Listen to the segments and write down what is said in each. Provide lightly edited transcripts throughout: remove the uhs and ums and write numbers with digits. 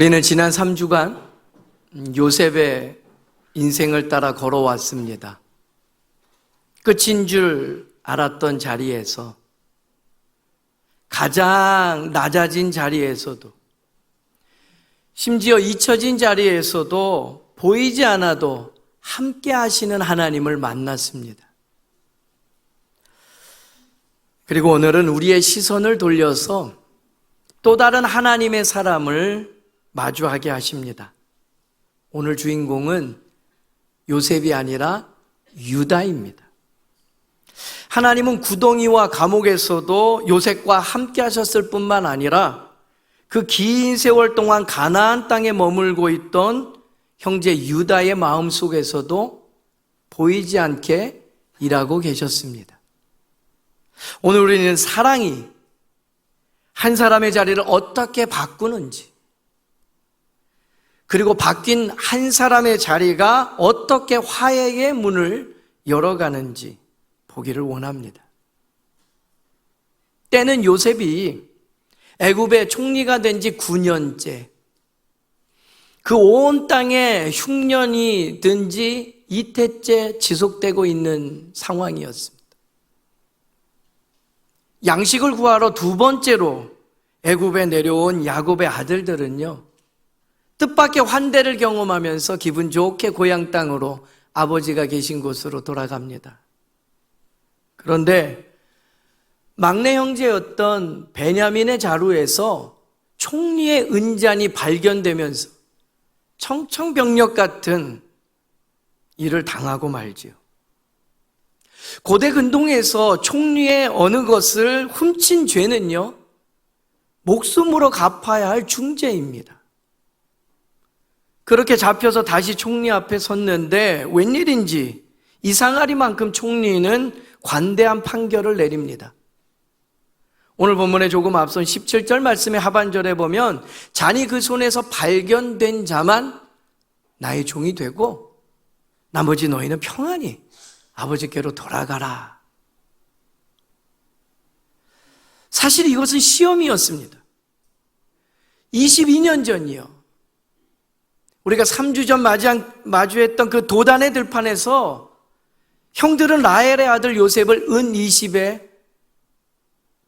우리는 지난 3주간 요셉의 인생을 따라 걸어왔습니다. 끝인 줄 알았던 자리에서, 가장 낮아진 자리에서도, 심지어 잊혀진 자리에서도 보이지 않아도 함께 하시는 하나님을 만났습니다. 그리고 오늘은 우리의 시선을 돌려서 또 다른 하나님의 사람을 마주하게 하십니다. 오늘 주인공은 요셉이 아니라 유다입니다. 하나님은 구덩이와 감옥에서도 요셉과 함께 하셨을 뿐만 아니라 그 긴 세월 동안 가나안 땅에 머물고 있던 형제 유다의 마음속에서도 보이지 않게 일하고 계셨습니다. 오늘 우리는 사랑이 한 사람의 자리를 어떻게 바꾸는지, 그리고 바뀐 한 사람의 자리가 어떻게 화해의 문을 열어가는지 보기를 원합니다. 때는 요셉이 애굽의 총리가 된 지 9년째, 그 온 땅에 흉년이 든 지 이태째 지속되고 있는 상황이었습니다. 양식을 구하러 두 번째로 애굽에 내려온 야곱의 아들들은요, 뜻밖의 환대를 경험하면서 기분 좋게 고향 땅으로 아버지가 계신 곳으로 돌아갑니다. 그런데 막내 형제였던 베냐민의 자루에서 총리의 은잔이 발견되면서 청청병력 같은 일을 당하고 말지요. 고대 근동에서 총리의 어느 것을 훔친 죄는요, 목숨으로 갚아야 할 중죄입니다. 그렇게 잡혀서 다시 총리 앞에 섰는데 웬일인지 이상하리만큼 총리는 관대한 판결을 내립니다. 오늘 본문에 조금 앞선 17절 말씀의 하반절에 보면, 잔이 그 손에서 발견된 자만 나의 종이 되고 나머지 너희는 평안히 아버지께로 돌아가라. 사실 이것은 시험이었습니다. 22년 전이요, 우리가 3주 전 마주했던 그 도단의 들판에서 형들은 라헬의 아들 요셉을 은 20에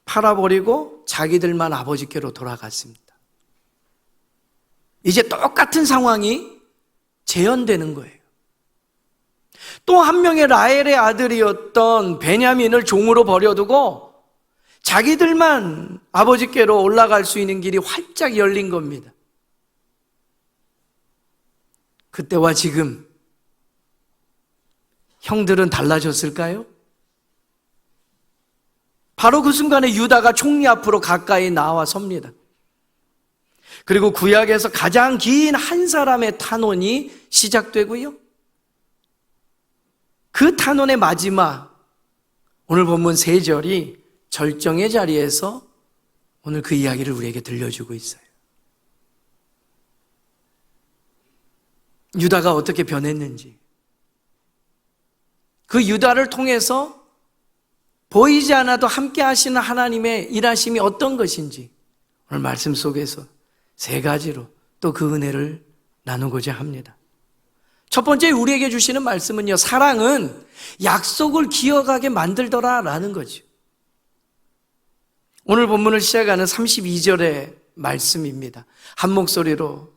팔아버리고 자기들만 아버지께로 돌아갔습니다. 이제 똑같은 상황이 재현되는 거예요. 또 한 명의 라헬의 아들이었던 베냐민을 종으로 버려두고 자기들만 아버지께로 올라갈 수 있는 길이 활짝 열린 겁니다. 그때와 지금 형들은 달라졌을까요? 바로 그 순간에 유다가 총리 앞으로 가까이 나와 섭니다. 그리고 구약에서 가장 긴 한 사람의 탄원이 시작되고요, 그 탄원의 마지막, 오늘 본문 3절이 절정의 자리에서 오늘 그 이야기를 우리에게 들려주고 있어요. 유다가 어떻게 변했는지, 그 유다를 통해서 보이지 않아도 함께 하시는 하나님의 일하심이 어떤 것인지 오늘 말씀 속에서 3가지로 또 그 은혜를 나누고자 합니다. 첫 번째 우리에게 주시는 말씀은요, 사랑은 약속을 기억하게 만들더라라는 거죠. 오늘 본문을 시작하는 32절의 말씀입니다. 한 목소리로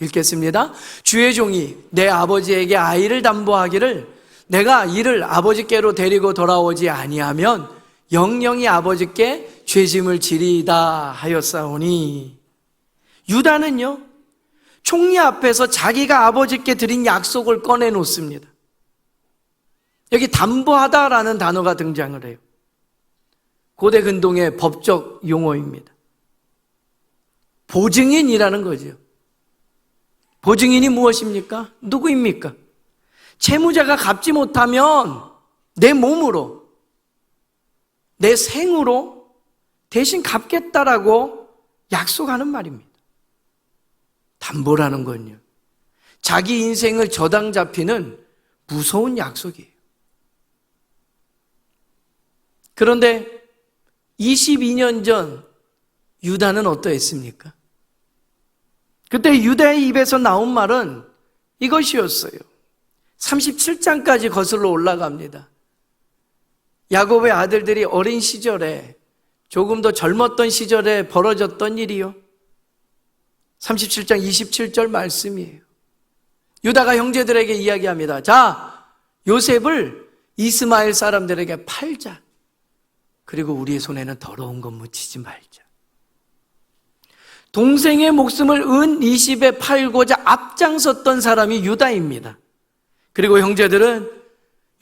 읽겠습니다. 주의 종이 내 아버지에게 아이를 담보하기를, 내가 이를 아버지께로 데리고 돌아오지 아니하면 영영이 아버지께 죄짐을 지리이다 하였사오니. 유다는요, 총리 앞에서 자기가 아버지께 드린 약속을 꺼내놓습니다. 여기 담보하다라는 단어가 등장을 해요. 고대 근동의 법적 용어입니다. 보증인이라는 거죠. 보증인이 무엇입니까? 누구입니까? 채무자가 갚지 못하면 내 몸으로, 내 생으로 대신 갚겠다라고 약속하는 말입니다. 담보라는 건요, 자기 인생을 저당 잡히는 무서운 약속이에요. 그런데 22년 전 유다는 어떠했습니까? 그때 유다의 입에서 나온 말은 이것이었어요. 37장까지 거슬러 올라갑니다. 야곱의 아들들이 어린 시절에, 조금 더 젊었던 시절에 벌어졌던 일이요. 37장 27절 말씀이에요. 유다가 형제들에게 이야기합니다. 자, 요셉을 이스마엘 사람들에게 팔자. 그리고 우리의 손에는 더러운 것 묻히지 말자. 동생의 목숨을 은 20에 팔고자 앞장섰던 사람이 유다입니다. 그리고 형제들은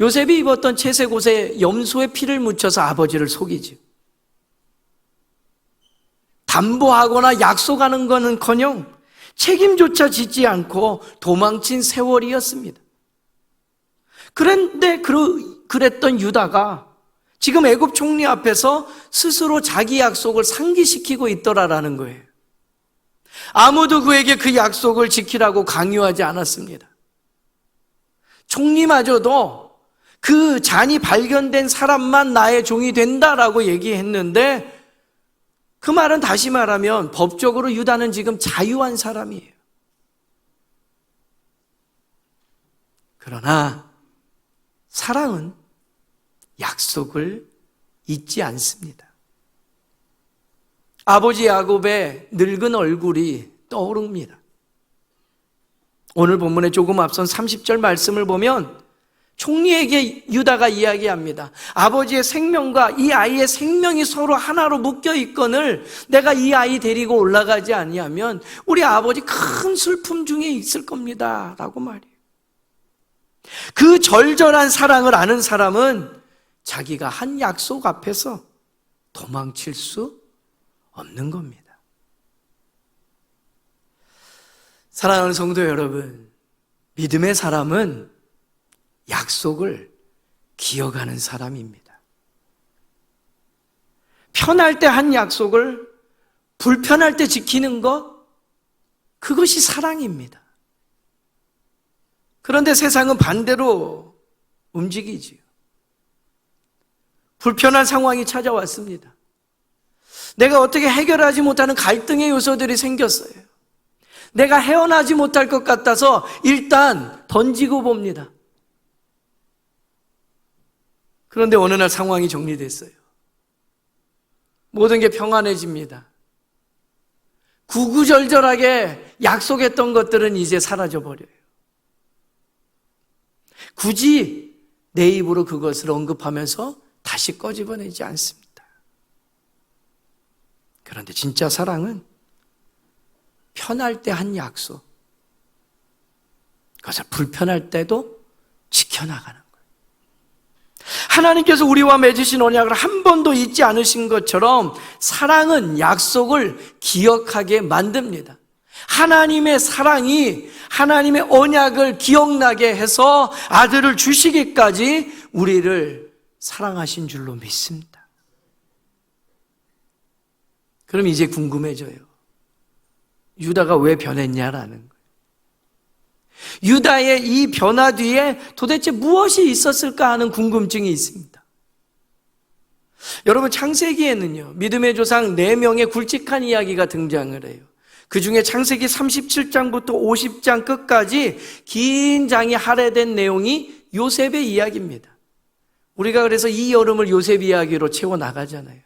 요셉이 입었던 채색 옷에 염소의 피를 묻혀서 아버지를 속이죠. 담보하거나 약속하는 것은커녕 책임조차 짓지 않고 도망친 세월이었습니다. 그런데 그랬던 유다가 지금 애굽 총리 앞에서 스스로 자기 약속을 상기시키고 있더라라는 거예요. 아무도 그에게 그 약속을 지키라고 강요하지 않았습니다. 총리마저도 그 잔이 발견된 사람만 나의 종이 된다라고 얘기했는데, 그 말은 다시 말하면 법적으로 유다는 지금 자유한 사람이에요. 그러나 사랑은 약속을 잊지 않습니다. 아버지 야곱의 늙은 얼굴이 떠오릅니다. 오늘 본문에 조금 앞선 30절 말씀을 보면 총리에게 유다가 이야기합니다. 아버지의 생명과 이 아이의 생명이 서로 하나로 묶여 있거늘 내가 이 아이 데리고 올라가지 아니하면 우리 아버지 큰 슬픔 중에 있을 겁니다 라고 말해요. 그 절절한 사랑을 아는 사람은 자기가 한 약속 앞에서 도망칠 수 없는 겁니다. 사랑하는 성도 여러분, 믿음의 사람은 약속을 기억하는 사람입니다. 편할 때 한 약속을 불편할 때 지키는 것, 그것이 사랑입니다. 그런데 세상은 반대로 움직이지요. 불편한 상황이 찾아왔습니다. 내가 어떻게 해결하지 못하는 갈등의 요소들이 생겼어요. 내가 헤어나지 못할 것 같아서 일단 던지고 봅니다. 그런데 어느 날 상황이 정리됐어요. 모든 게 평안해집니다. 구구절절하게 약속했던 것들은 이제 사라져버려요. 굳이 내 입으로 그것을 언급하면서 다시 꺼집어내지 않습니다. 그런데 진짜 사랑은 편할 때 한 약속, 그것을 불편할 때도 지켜나가는 거예요. 하나님께서 우리와 맺으신 언약을 한 번도 잊지 않으신 것처럼 사랑은 약속을 기억하게 만듭니다. 하나님의 사랑이 하나님의 언약을 기억나게 해서 아들을 주시기까지 우리를 사랑하신 줄로 믿습니다. 그럼 이제 궁금해져요. 유다가 왜 변했냐라는 거예요. 유다의 이 변화 뒤에 도대체 무엇이 있었을까 하는 궁금증이 있습니다. 여러분, 창세기에는요, 믿음의 조상 4명의 굵직한 이야기가 등장을 해요. 그 중에 창세기 37장부터 50장 끝까지 긴 장이 할애된 내용이 요셉의 이야기입니다. 우리가 그래서 이 여름을 요셉 이야기로 채워나가잖아요.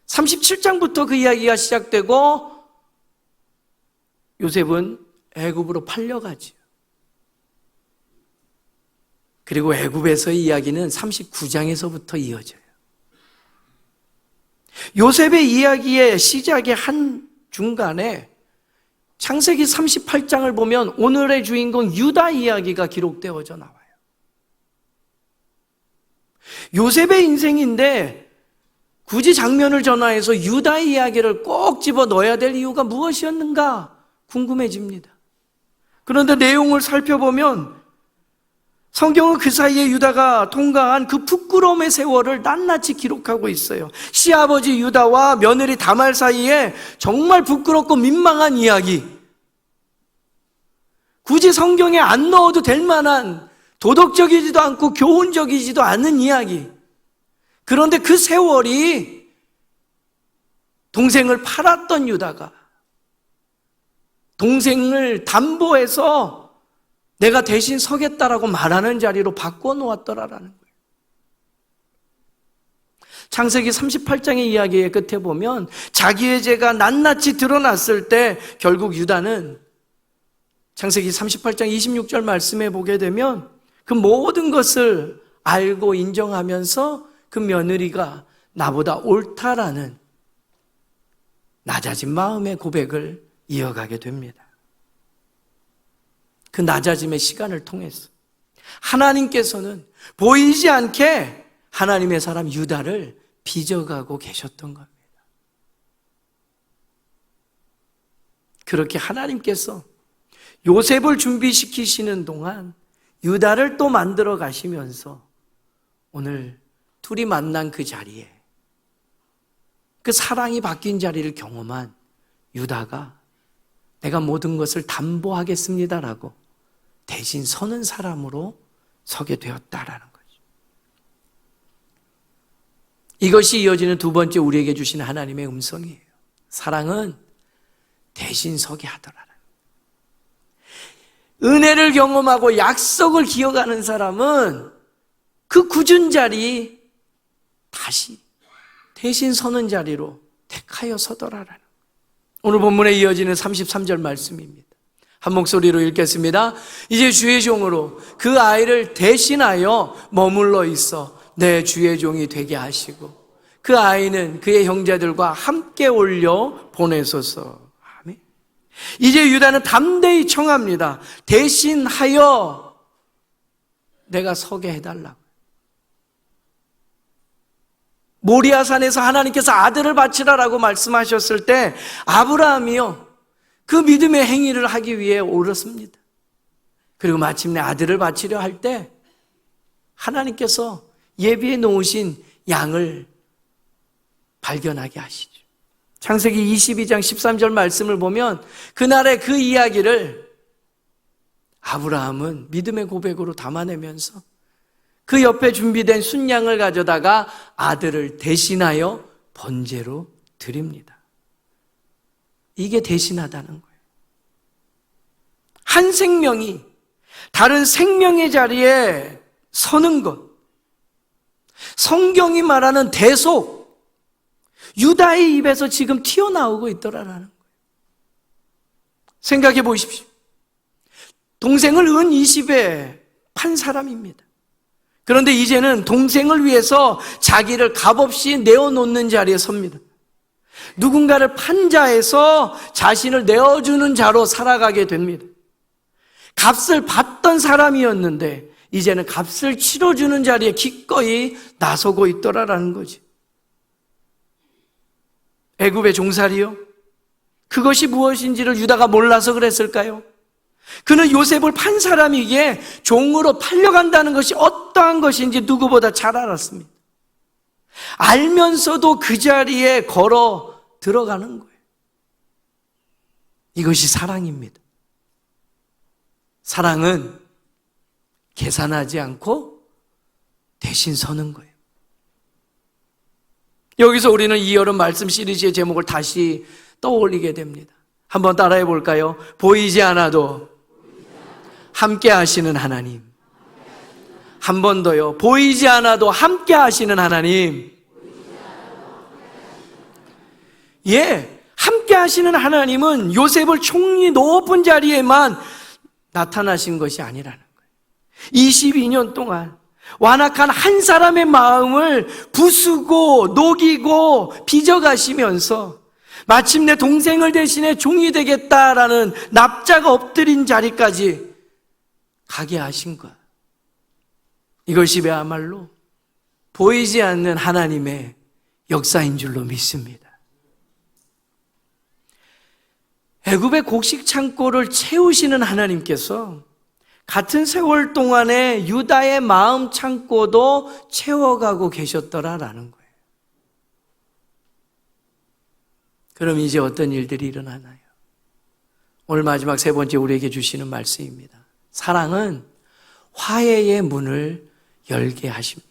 37장부터 그 이야기가 시작되고 요셉은 애굽으로 팔려가지요. 그리고 애굽에서의 이야기는 39장에서부터 이어져요. 요셉의 이야기의 시작의 한 중간에 창세기 38장을 보면 오늘의 주인공 유다 이야기가 기록되어져 나와요. 요셉의 인생인데 굳이 장면을 전환해서 유다의 이야기를 꼭 집어 넣어야 될 이유가 무엇이었는가 궁금해집니다. 그런데 내용을 살펴보면 성경은 그 사이에 유다가 통과한 그 부끄러움의 세월을 낱낱이 기록하고 있어요. 시아버지 유다와 며느리 다말 사이에 정말 부끄럽고 민망한 이야기, 굳이 성경에 안 넣어도 될 만한 도덕적이지도 않고 교훈적이지도 않은 이야기. 그런데 그 세월이 동생을 팔았던 유다가 동생을 담보해서 내가 대신 서겠다라고 말하는 자리로 바꿔놓았더라라는 거예요. 창세기 38장의 이야기의 끝에 보면 자기의 죄가 낱낱이 드러났을 때 결국 유다는 창세기 38장 26절 말씀에 보게 되면 그 모든 것을 알고 인정하면서 그 며느리가 나보다 옳다라는 낮아진 마음의 고백을 이어가게 됩니다. 그 낮아짐의 시간을 통해서 하나님께서는 보이지 않게 하나님의 사람 유다를 빚어가고 계셨던 겁니다. 그렇게 하나님께서 요셉을 준비시키시는 동안 유다를 또 만들어 가시면서 오늘 둘이 만난 그 자리에 그 사랑이 바뀐 자리를 경험한 유다가 내가 모든 것을 담보하겠습니다라고 대신 서는 사람으로 서게 되었다라는 거죠. 이것이 이어지는 두 번째 우리에게 주신 하나님의 음성이에요. 사랑은 대신 서게 하더라. 은혜를 경험하고 약속을 기억하는 사람은 그 굳은 자리 다시 대신 서는 자리로 택하여 서더라라는 오늘 본문에 이어지는 33절 말씀입니다. 한 목소리로 읽겠습니다. 이제 주의 종으로 그 아이를 대신하여 머물러 있어 내 주의 종이 되게 하시고 그 아이는 그의 형제들과 함께 올려 보내소서. 아멘. 이제 유다는 담대히 청합니다. 대신하여 내가 서게 해달라고. 모리아산에서 하나님께서 아들을 바치라라고 말씀하셨을 때 아브라함이요 그 믿음의 행위를 하기 위해 오르습니다. 그리고 마침내 아들을 바치려 할 때 하나님께서 예비해 놓으신 양을 발견하게 하시죠. 창세기 22장 13절 말씀을 보면 그날의 그 이야기를 아브라함은 믿음의 고백으로 담아내면서 그 옆에 준비된 순양을 가져다가 아들을 대신하여 번제로 드립니다. 이게 대신하다는 거예요. 한 생명이 다른 생명의 자리에 서는 것. 성경이 말하는 대속, 유다의 입에서 지금 튀어나오고 있더라라는 거예요. 생각해 보십시오. 동생을 은 20에 판 사람입니다. 그런데 이제는 동생을 위해서 자기를 값없이 내어놓는 자리에 섭니다. 누군가를 판 자에서 자신을 내어주는 자로 살아가게 됩니다. 값을 받던 사람이었는데 이제는 값을 치러주는 자리에 기꺼이 나서고 있더라라는 거지. 애굽의 종살이요? 그것이 무엇인지를 유다가 몰라서 그랬을까요? 그는 요셉을 판 사람이기에 종으로 팔려간다는 것이 어떠한 것인지 누구보다 잘 알았습니다. 알면서도 그 자리에 걸어 들어가는 거예요. 이것이 사랑입니다. 사랑은 계산하지 않고 대신 서는 거예요. 여기서 우리는 이 여름 말씀 시리즈의 제목을 다시 떠올리게 됩니다. 한번 따라해 볼까요? 보이지 않아도 함께 하시는 하나님. 한 번 더요. 보이지 않아도 함께 하시는 하나님. 예, 함께 하시는 하나님은 요셉을 총리 높은 자리에만 나타나신 것이 아니라는 거예요. 22년 동안 완악한 한 사람의 마음을 부수고 녹이고 빚어가시면서 마침내 동생을 대신해 종이 되겠다라는 납자가 엎드린 자리까지 가게 하신 것. 이것이 그야말로 보이지 않는 하나님의 역사인 줄로 믿습니다. 애굽의 곡식 창고를 채우시는 하나님께서 같은 세월 동안에 유다의 마음 창고도 채워가고 계셨더라라는 거예요. 그럼 이제 어떤 일들이 일어나나요? 오늘 마지막 세 번째 우리에게 주시는 말씀입니다. 사랑은 화해의 문을 열게 하십니다.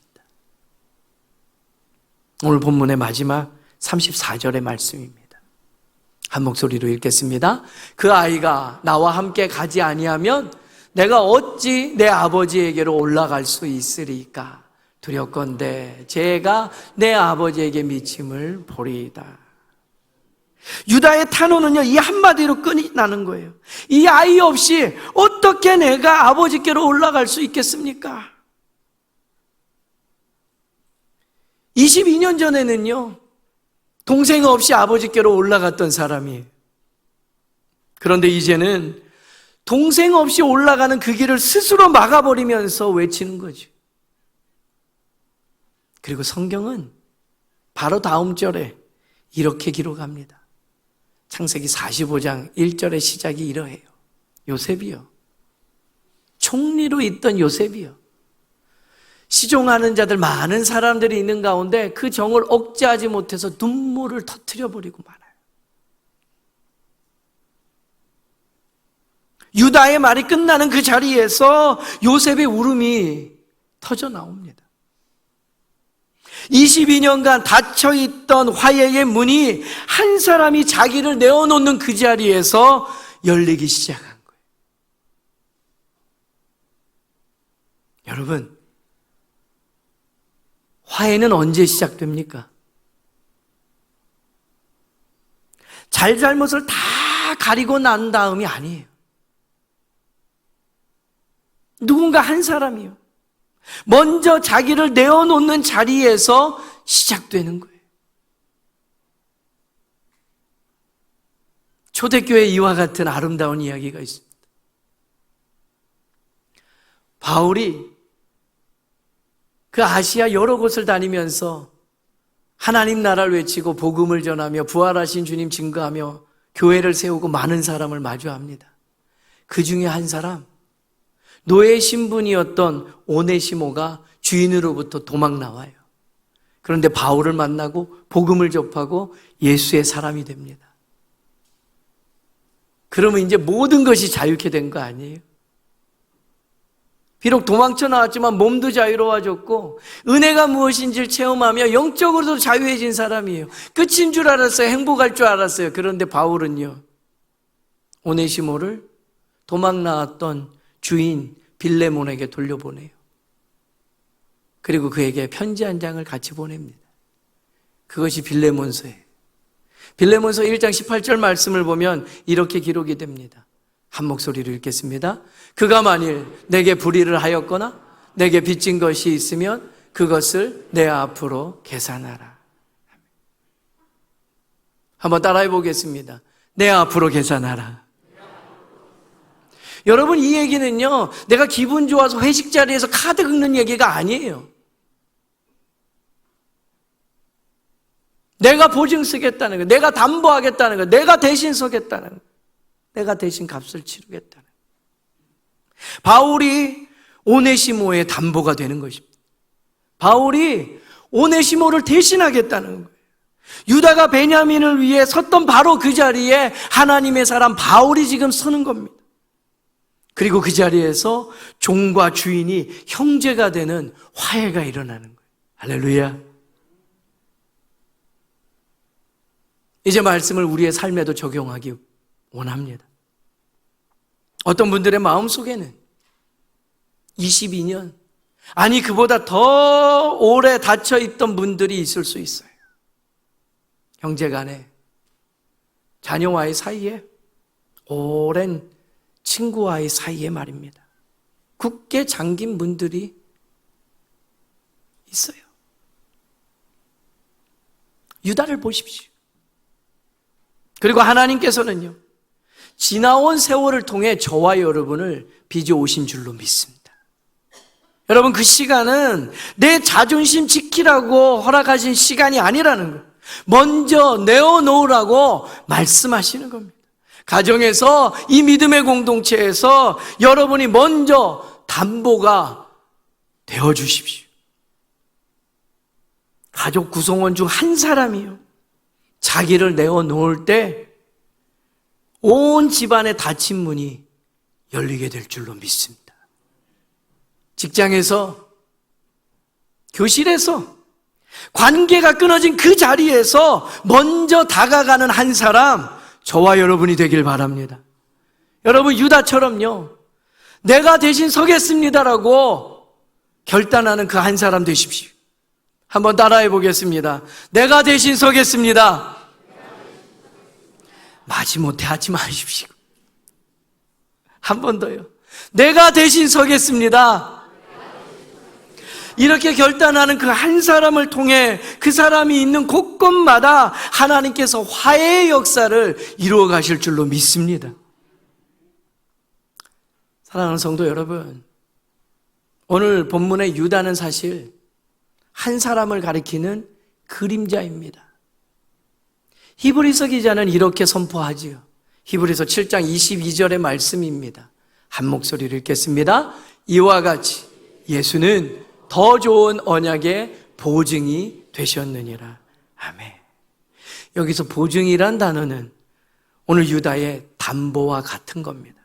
오늘 본문의 마지막 34절의 말씀입니다. 한 목소리로 읽겠습니다. 그 아이가 나와 함께 가지 아니하면 내가 어찌 내 아버지에게로 올라갈 수 있으리까? 두렵건대 제가 내 아버지에게 미침을 보리이다. 유다의 탄원은요, 이 한마디로 끝이 나는 거예요. 이 아이 없이 어떻게 내가 아버지께로 올라갈 수 있겠습니까? 22년 전에는요, 동생 없이 아버지께로 올라갔던 사람이에요. 그런데 이제는 동생 없이 올라가는 그 길을 스스로 막아버리면서 외치는 거죠. 그리고 성경은 바로 다음 절에 이렇게 기록합니다. 창세기 45장 1절의 시작이 이러해요. 요셉이요, 총리로 있던 요셉이요, 시종하는 자들 많은 사람들이 있는 가운데 그 정을 억제하지 못해서 눈물을 터뜨려버리고 말아요. 유다의 말이 끝나는 그 자리에서 요셉의 울음이 터져 나옵니다. 22년간 닫혀있던 화해의 문이 한 사람이 자기를 내어놓는 그 자리에서 열리기 시작한 거예요. 여러분, 화해는 언제 시작됩니까? 잘잘못을 다 가리고 난 다음이 아니에요. 누군가 한 사람이요, 먼저 자기를 내어놓는 자리에서 시작되는 거예요. 초대교회 이와 같은 아름다운 이야기가 있습니다. 바울이 그 아시아 여러 곳을 다니면서 하나님 나라를 외치고 복음을 전하며 부활하신 주님 증거하며 교회를 세우고 많은 사람을 마주합니다. 그 중에 한 사람, 노예 신분이었던 오네시모가 주인으로부터 도망 나와요. 그런데 바울을 만나고 복음을 접하고 예수의 사람이 됩니다. 그러면 이제 모든 것이 자유케 된 거 아니에요? 비록 도망쳐 나왔지만 몸도 자유로워졌고 은혜가 무엇인지를 체험하며 영적으로도 자유해진 사람이에요. 끝인 줄 알았어요. 행복할 줄 알았어요. 그런데 바울은요, 오네시모를 도망 나왔던 주인 빌레몬에게 돌려보내요. 그리고 그에게 편지 한 장을 같이 보냅니다. 그것이 빌레몬서예요. 빌레몬서 1장 18절 말씀을 보면 이렇게 기록이 됩니다. 한 목소리로 읽겠습니다. 그가 만일 내게 불의를 하였거나 내게 빚진 것이 있으면 그것을 내 앞으로 계산하라. 한번 따라해 보겠습니다. 내 앞으로 계산하라. 여러분, 이 얘기는요, 내가 기분 좋아서 회식 자리에서 카드 긁는 얘기가 아니에요. 내가 보증 쓰겠다는 거, 내가 담보하겠다는 거, 내가 대신 서겠다는 거, 내가 대신 값을 치르겠다는 거. 바울이 오네시모의 담보가 되는 것입니다. 바울이 오네시모를 대신하겠다는 거예요. 유다가 베냐민을 위해 섰던 바로 그 자리에 하나님의 사람 바울이 지금 서는 겁니다. 그리고 그 자리에서 종과 주인이 형제가 되는 화해가 일어나는 거예요. 할렐루야. 이제 말씀을 우리의 삶에도 적용하기 원합니다. 어떤 분들의 마음속에는 22년, 아니 그보다 더 오래 닫혀있던 분들이 있을 수 있어요. 형제간에, 자녀와의 사이에, 오랜 친구와의 사이에 말입니다. 굳게 잠긴 분들이 있어요. 유다를 보십시오. 그리고 하나님께서는요, 지나온 세월을 통해 저와 여러분을 빚어오신 줄로 믿습니다. 여러분, 그 시간은 내 자존심 지키라고 허락하신 시간이 아니라는 거예요. 먼저 내어놓으라고 말씀하시는 겁니다. 가정에서, 이 믿음의 공동체에서 여러분이 먼저 담보가 되어주십시오. 가족 구성원 중 한 사람이요, 자기를 내어놓을 때 온 집안의 닫힌 문이 열리게 될 줄로 믿습니다. 직장에서, 교실에서, 관계가 끊어진 그 자리에서 먼저 다가가는 한 사람, 저와 여러분이 되길 바랍니다. 여러분, 유다처럼요, 내가 대신 서겠습니다라고 결단하는 그 한 사람 되십시오. 한번 따라해 보겠습니다. 내가 대신 서겠습니다. 마지못해 하지 마십시오. 한 번 더요. 내가 대신 서겠습니다. 이렇게 결단하는 그 한 사람을 통해 그 사람이 있는 곳곳마다 하나님께서 화해의 역사를 이루어 가실 줄로 믿습니다. 사랑하는 성도 여러분, 오늘 본문의 유다는 사실 한 사람을 가리키는 그림자입니다. 히브리서 기자는 이렇게 선포하지요. 히브리서 7장 22절의 말씀입니다. 한 목소리를 읽겠습니다. 이와 같이 예수는 더 좋은 언약의 보증이 되셨느니라. 아멘. 여기서 보증이란 단어는 오늘 유다의 담보와 같은 겁니다.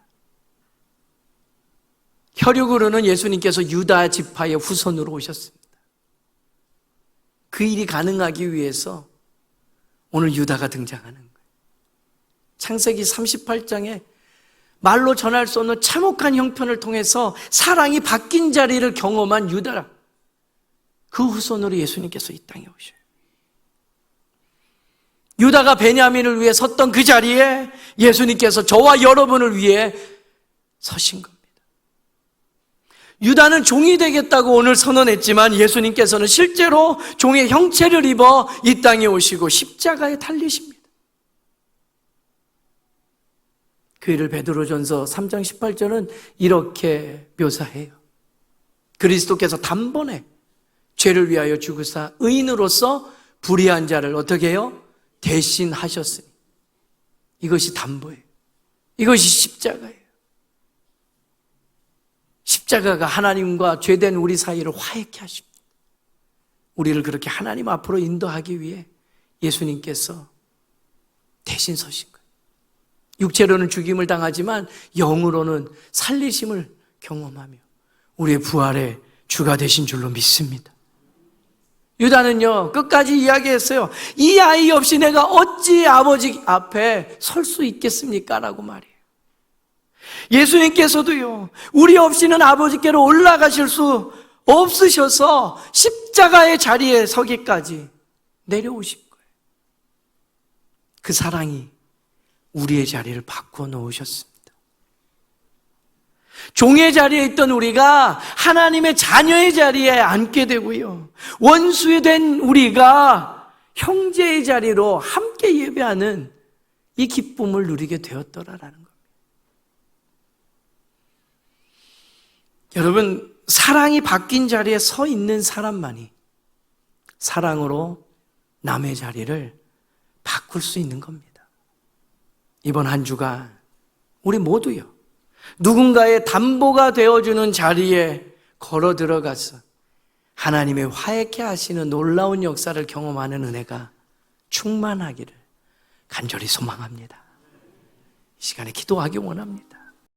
혈육으로는 예수님께서 유다 지파의 후손으로 오셨습니다. 그 일이 가능하기 위해서 오늘 유다가 등장하는 거예요. 창세기 38장에 말로 전할 수 없는 참혹한 형편을 통해서 사랑이 바뀐 자리를 경험한 유다라, 그 후손으로 예수님께서 이 땅에 오셔요. 유다가 베냐민을 위해 섰던 그 자리에 예수님께서 저와 여러분을 위해 서신 겁니다. 유다는 종이 되겠다고 오늘 선언했지만 예수님께서는 실제로 종의 형체를 입어 이 땅에 오시고 십자가에 달리십니다. 그 일을 베드로전서 3장 18절은 이렇게 묘사해요. 그리스도께서 단번에 죄를 위하여 죽으사 의인으로서 불의한 자를 어떻게 해요? 대신하셨으니. 이것이 담보예요. 이것이 십자가예요. 십자가가 하나님과 죄된 우리 사이를 화해케 하십니다. 우리를 그렇게 하나님 앞으로 인도하기 위해 예수님께서 대신 서신 거예요. 육체로는 죽임을 당하지만 영으로는 살리심을 경험하며 우리의 부활의 주가 되신 줄로 믿습니다. 유다는요, 끝까지 이야기했어요. 이 아이 없이 내가 어찌 아버지 앞에 설 수 있겠습니까? 라고 말이에요. 예수님께서도요, 우리 없이는 아버지께로 올라가실 수 없으셔서 십자가의 자리에 서기까지 내려오신 거예요. 그 사랑이 우리의 자리를 바꿔 놓으셨습니다. 종의 자리에 있던 우리가 하나님의 자녀의 자리에 앉게 되고요, 원수에 된 우리가 형제의 자리로 함께 예배하는 이 기쁨을 누리게 되었더라라는 겁니다. 여러분, 사랑이 바뀐 자리에 서 있는 사람만이 사랑으로 남의 자리를 바꿀 수 있는 겁니다. 이번 한 주간 우리 모두요, 누군가의 담보가 되어주는 자리에 걸어 들어가서 하나님의 화해케 하시는 놀라운 역사를 경험하는 은혜가 충만하기를 간절히 소망합니다. 이 시간에 기도하기 원합니다.